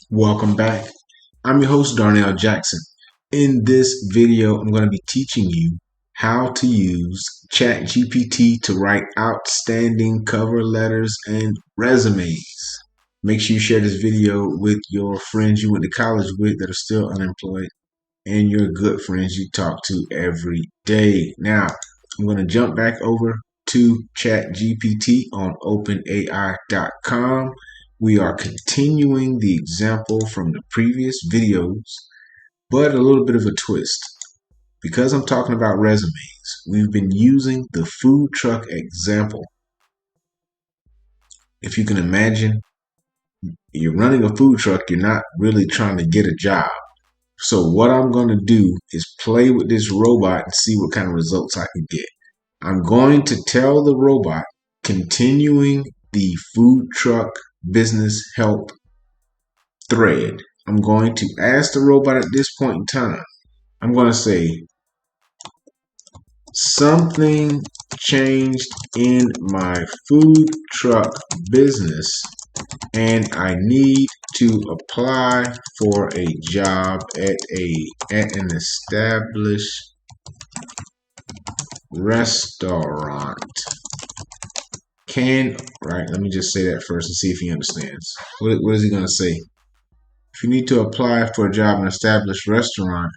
Welcome back. I'm your host, Darnell Jackson. In this video, I'm going to be teaching you how to use ChatGPT to write outstanding cover letters and resumes. Make sure you share this video with your friends you went to college with that are still unemployed and your good friends you talk to every day. Now, I'm going to jump back over to ChatGPT on openai.com. We are continuing the example from the previous videos, but a little bit of a twist. Because I'm talking about resumes, we've been using the food truck example. If you can imagine, you're running a food truck, you're not really trying to get a job. So what I'm going to do is play with this robot and see what kind of results I can get. I'm going to tell the robot, continuing the food truck business help thread. I'm going to ask the robot at this point in time, I'm going to say, something changed in my food truck business and I need to apply for a job at an established restaurant. Let me just say that first and see if he understands. What is he going to say? If you need to apply for a job in an established restaurant,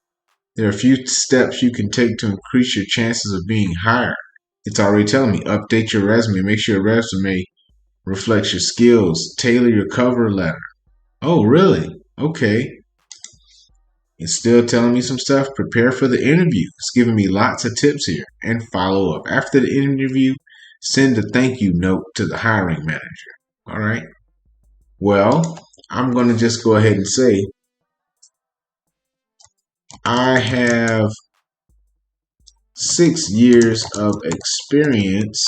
there are a few steps you can take to increase your chances of being hired. It's already telling me, update your resume, make sure your resume reflects your skills, tailor your cover letter. Oh, really? Okay. It's still telling me some stuff. Prepare for the interview. It's giving me lots of tips here. And follow up. After the interview, send a thank you note to the hiring manager. All right. Well, I'm going to just go ahead and say, I have 6 years of experience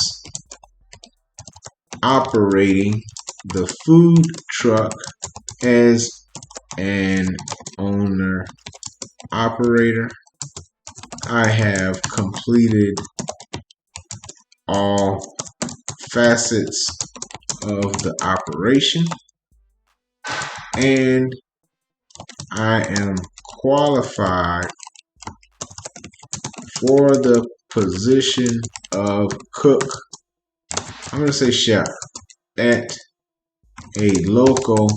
operating the food truck as an owner operator. I have completed all facets of the operation and I am qualified for the position of cook, I'm going to say chef, at a local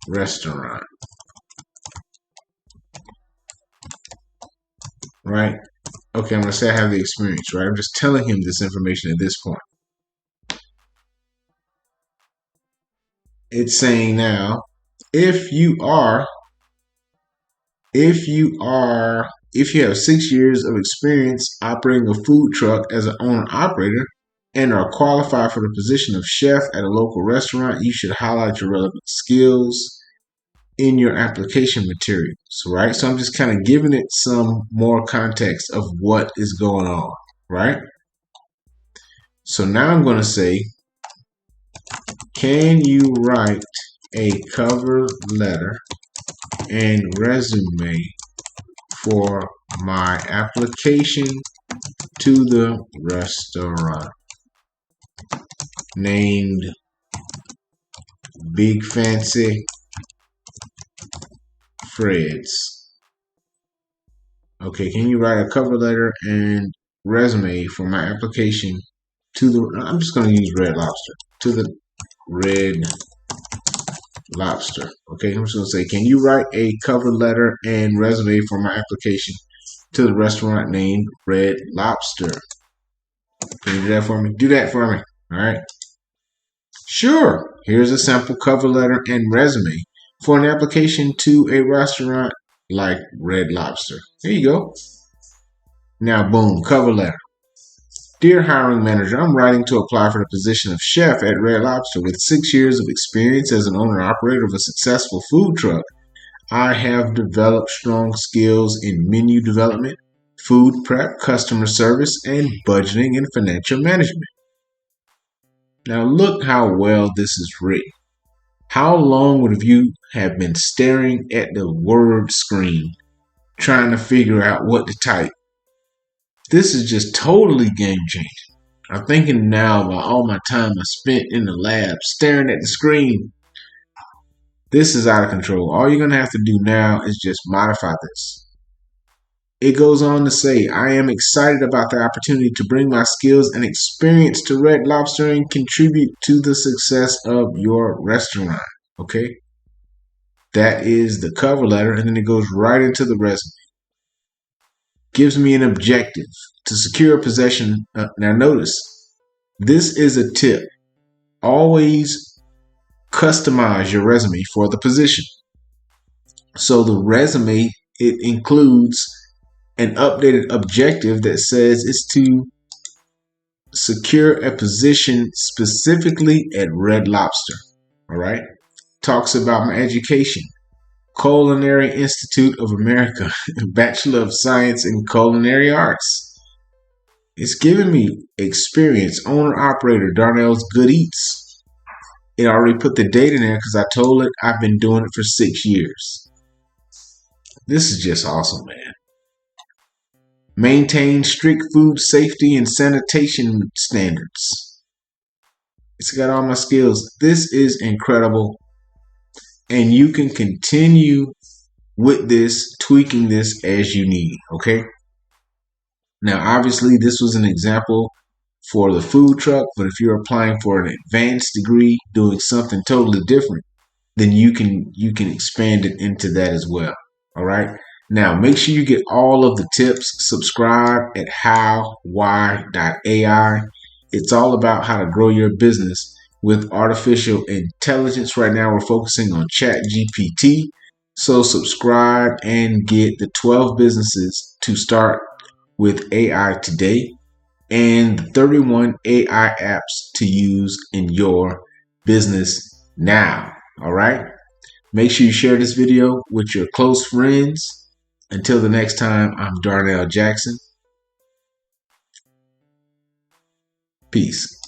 restaurant. Right? Okay, I'm going to say I have the experience, right? I'm just telling him this information at this point. It's saying now, if you have 6 years of experience operating a food truck as an owner operator and are qualified for the position of chef at a local restaurant, you should highlight your relevant skills in your application materials, right? So I'm just kind of giving it some more context of what is going on, right? So now I'm going to say, can you write a cover letter and resume for my application to the restaurant named Big Fancy Fred's? Okay, can you write a cover letter and resume for my application to the, I'm just going to use Red Lobster, to the Red Lobster. Okay, I'm just going to say, can you write a cover letter and resume for my application to the restaurant named Red Lobster? Can you do that for me? Do that for me. All right. Sure. Here's a sample cover letter and resume for an application to a restaurant like Red Lobster. There you go. Now, boom, cover letter. Dear hiring manager, I'm writing to apply for the position of chef at Red Lobster. With 6 years of experience as an owner-operator of a successful food truck, I have developed strong skills in menu development, food prep, customer service, and budgeting and financial management. Now look how well this is written. How long would you have been staring at the word screen trying to figure out what to type? This is just totally game changing. I'm thinking now about all my time I spent in the lab staring at the screen, This is out of control. All you're going to have to do now is just modify this. It goes on to say, I am excited about the opportunity to bring my skills and experience to Red Lobster and contribute to the success of your restaurant. Okay. That is the cover letter. And then it goes right into the resume. Gives me an objective to secure a possession. Now notice, this is a tip. Always customize your resume for the position. So the resume, it includes an updated objective that says it's to secure a position specifically at Red Lobster. All right. Talks about my education. Culinary Institute of America, Bachelor of Science in Culinary Arts. It's giving me experience. Owner operator, Darnell's Good Eats. It already put the date in there because I told it I've been doing it for 6 years. This is just awesome, man. Maintain strict food safety and sanitation standards. It's got all my skills. This is incredible. And you can continue with this, tweaking this as you need, okay? Now, obviously, this was an example for the food truck, but if you're applying for an advanced degree, doing something totally different, then you can expand it into that as well, all right? Now, make sure you get all of the tips. Subscribe at howwhy.ai. It's all about how to grow your business with artificial intelligence. Right now, we're focusing on ChatGPT. So subscribe and get the 12 businesses to start with AI today and the 31 AI apps to use in your business now. All right. Make sure you share this video with your close friends. Until the next time, I'm Darnell Jackson. Peace.